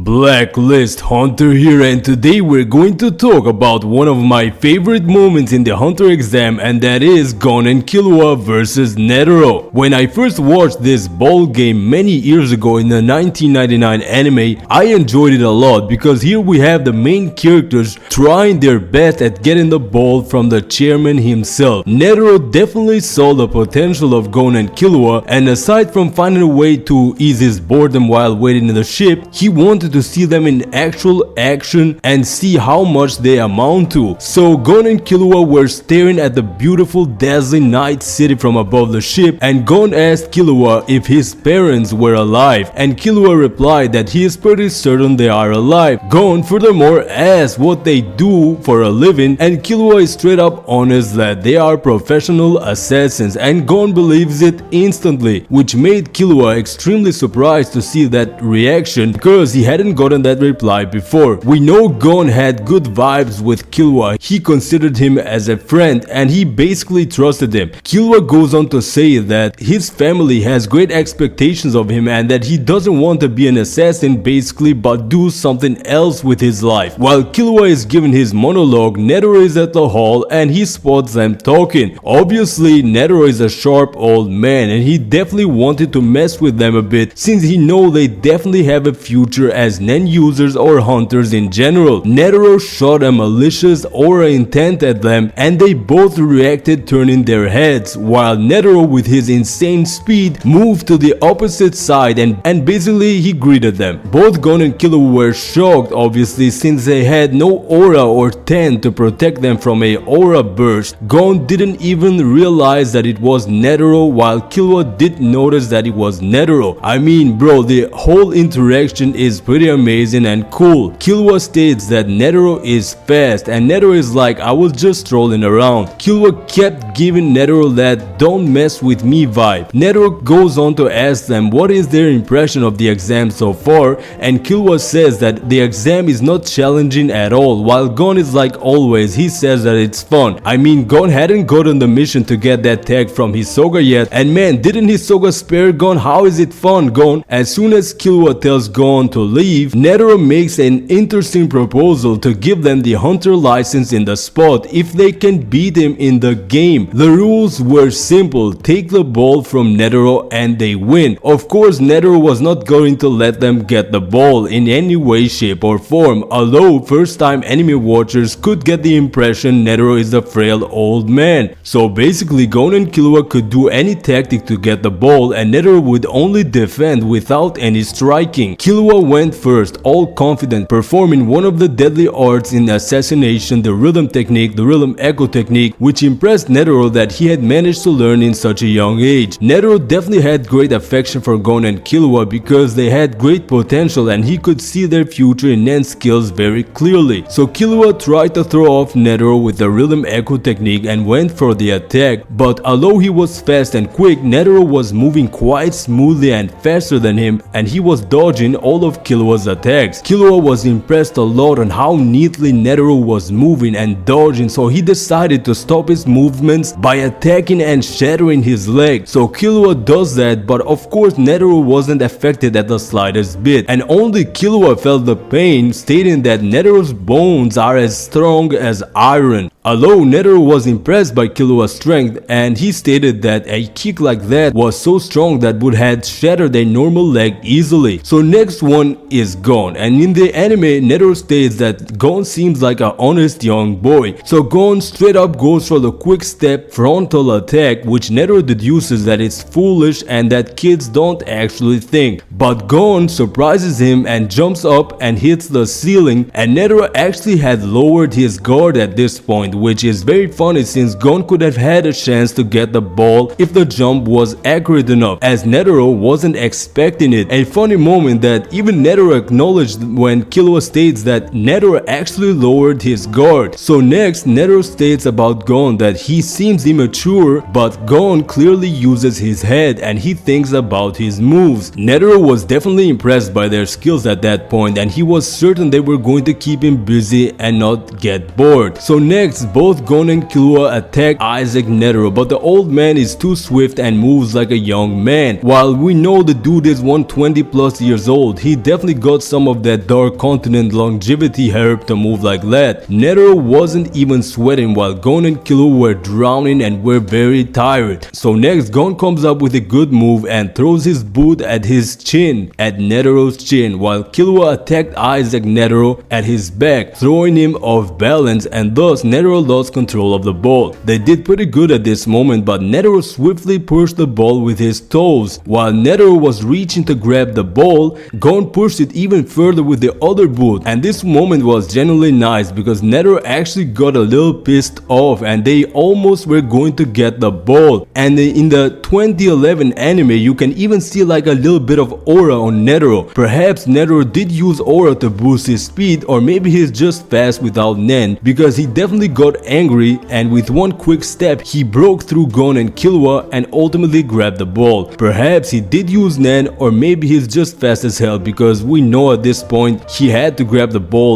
Blacklist Hunter here, and today we're going to talk about one of my favorite moments in the Hunter exam, and that is Gon and Killua versus Netero. When I first watched this ball game many years ago in the 1999 anime, I enjoyed it a lot because here we have the main characters trying their best at getting the ball from the chairman himself. Netero definitely saw the potential of Gon and Killua, and aside from finding a way to ease his boredom while waiting in the ship, he wanted to see them in actual action and see how much they amount to. So Gon and Killua were staring at the beautiful dazzling night city from above the ship, and Gon asked Killua if his parents were alive, and Killua replied that he is pretty certain they are alive. Gon furthermore asked what they do for a living, and Killua is straight up honest that they are professional assassins, and Gon believes it instantly, which made Killua extremely surprised to see that reaction because he hadn't gotten that reply before. We know Gon had good vibes with Killua. He considered him as a friend and he basically trusted him. Killua goes on to say that his family has great expectations of him and that he doesn't want to be an assassin basically, but do something else with his life. While Killua is giving his monologue, Netero is at the hall and he spots them talking. Obviously Netero is a sharp old man and he definitely wanted to mess with them a bit since he knows they definitely have a future as Nen users or hunters in general. Netero shot a malicious aura intent at them and they both reacted, turning their heads, while Netero with his insane speed moved to the opposite side and basically he greeted them. Both Gon and Killua were shocked obviously since they had no aura or tent to protect them from a aura burst. Gon didn't even realize that it was Netero, while Killua did notice that it was Netero. I mean bro, the whole interaction is pretty amazing and cool. Killua states that Netero is fast and Netero is like, I was just strolling around. Killua kept giving Netero that don't mess with me vibe. Netero goes on to ask them what is their impression of the exam so far, and Killua says that the exam is not challenging at all, while Gon is like always, he says that it's fun. I mean Gon hadn't gotten the mission to get that tag from Hisoka yet, and man, didn't Hisoka spare Gon? How is it fun, Gon? As soon as Killua tells Gon to leave, Netero makes an interesting proposal to give them the hunter license in the spot if they can beat him in the game. The rules were simple: take the ball from Netero and they win. Of course Netero was not going to let them get the ball in any way, shape or form, although first time anime watchers could get the impression Netero is a frail old man. So basically Gon and Killua could do any tactic to get the ball and Netero would only defend without any striking. Killua went first, all confident, performing one of the deadly arts in assassination, the rhythm technique, the rhythm echo technique, which impressed Netero that he had managed to learn in such a young age. Netero definitely had great affection for Gon and Killua because they had great potential and he could see their future in Nen's skills very clearly. So Killua tried to throw off Netero with the rhythm echo technique and went for the attack, but although he was fast and quick, Netero was moving quite smoothly and faster than him and he was dodging all of Killua's attacks. Killua was impressed a lot on how neatly Netero was moving and dodging, so he decided to stop his movements by attacking and shattering his leg. So Killua does that, but of course Netero wasn't affected at the slightest bit and only Killua felt the pain, stating that Netero's bones are as strong as iron. Although Netero was impressed by Killua's strength and he stated that a kick like that was so strong that would have shattered a normal leg easily. So next one is Gon, and in the anime Netero states that Gon seems like an honest young boy. So Gon straight up goes for the quick step frontal attack, which Netero deduces that it's foolish and that kids don't actually think. But Gon surprises him and jumps up and hits the ceiling, and Netero actually had lowered his guard at this point, which is very funny since Gon could have had a chance to get the ball if the jump was accurate enough, as Netero wasn't expecting it. A funny moment that even Netero acknowledged when Killua states that Netero actually lowered his guard. So next Netero states about Gon that he seems immature, but Gon clearly uses his head and he thinks about his moves. Netero was definitely impressed by their skills at that point and he was certain they were going to keep him busy and not get bored. So next both Gon and Killua attack Isaac Netero, but the old man is too swift and moves like a young man. While we know the dude is 120 plus years old, he definitely got some of that Dark Continent longevity herb to move like that. Netero wasn't even sweating while Gon and Killua were drowning and were very tired. So next Gon comes up with a good move and throws his boot at his chin, at Netero's chin, while Killua attacked Isaac Netero at his back, throwing him off balance, and thus Netero lost control of the ball. They did pretty good at this moment, but Netero swiftly pushed the ball with his toes. While Netero was reaching to grab the ball, Gon pushed it even further with the other boot, and this moment was genuinely nice because Netero actually got a little pissed off and they almost were going to get the ball. And in the 2011 anime, you can even see like a little bit of aura on Netero. Perhaps Netero did use aura to boost his speed, or maybe he's just fast without Nen, because he definitely got angry and with one quick step he broke through Gon and Killua and ultimately grabbed the ball. Perhaps he did use Nen, or maybe he's just fast as hell, because we know at this point he had to grab the ball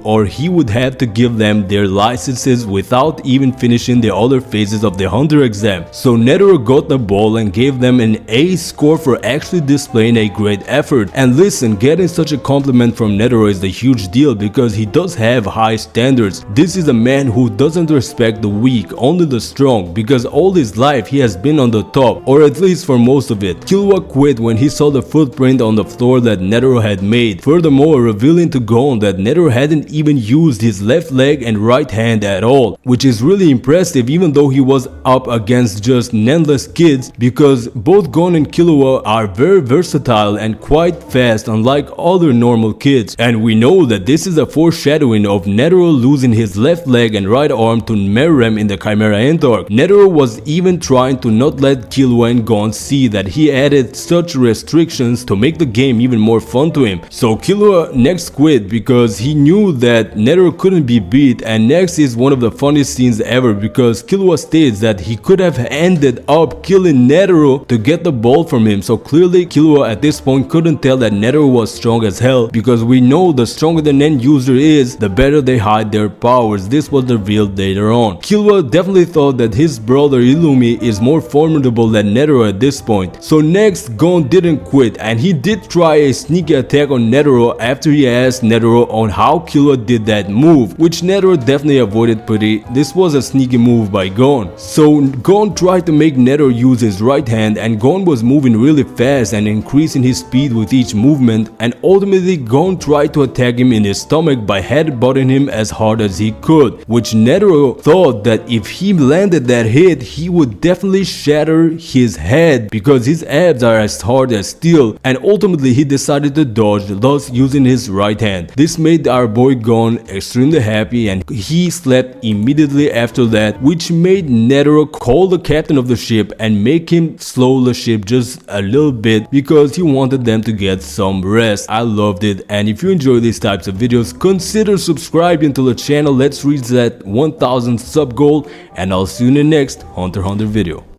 or he would have to give them their licenses without even finishing the other phases of the Hunter exam. So Netero got the ball and gave them an A score for actually displaying a great effort. And listen, getting such a compliment from Netero is a huge deal because he does have high standards. This is a man who doesn't respect the weak, only the strong, because all his life he has been on the top, or at least for most of it. Killua quit when he saw the footprint on the floor that Netero had made, furthermore revealing to Gon that Netero hadn't even used his left leg and right hand at all, which is really impressive even though he was up against just Nenless kids, because both Gon and Killua are very versatile and quite fast unlike other normal kids. And we know that this is a foreshadowing of Netero losing his left leg and right arm to Merrem in the Chimera Ant arc. Netero was even trying to not let Killua and Gon see that he added such restrictions to make the game even more fun to him. So Killua next quit because he knew that Netero couldn't be beat, and next is one of the funniest scenes ever because Killua states that he could have ended up killing Netero to get the ball from him. So clearly Killua at this point couldn't tell that Netero was strong as hell, because we know the stronger the Nen user is, the better they hide their powers. This was revealed later on. Killua definitely thought that his brother Illumi is more formidable than Netero at this point. So next Gon didn't quit and he did try a sneaky attack on Netero after he asked Netero on how Killua did that move, which Netero definitely avoided pretty. This was a sneaky move by Gon. So Gon tried to make Netero use his right hand, and Gon was moving really fast and increasing his speed with each movement, and ultimately Gon tried to attack him in his stomach by headbutting him as hard as he could, which Netero thought that if he landed that hit he would definitely shatter his head because his abs are as hard as steel, and ultimately he decided to dodge, thus using his right hand. This made our boy Gon extremely happy and he slept immediately after that, which made Netero call the captain of the ship and make him slow the ship just a little bit because he wanted them to get some rest. I loved it, and if you enjoy these types of videos, consider subscribing to the channel. Let's reach that 1000 sub goal, and I'll see you in the next Hunter x Hunter video.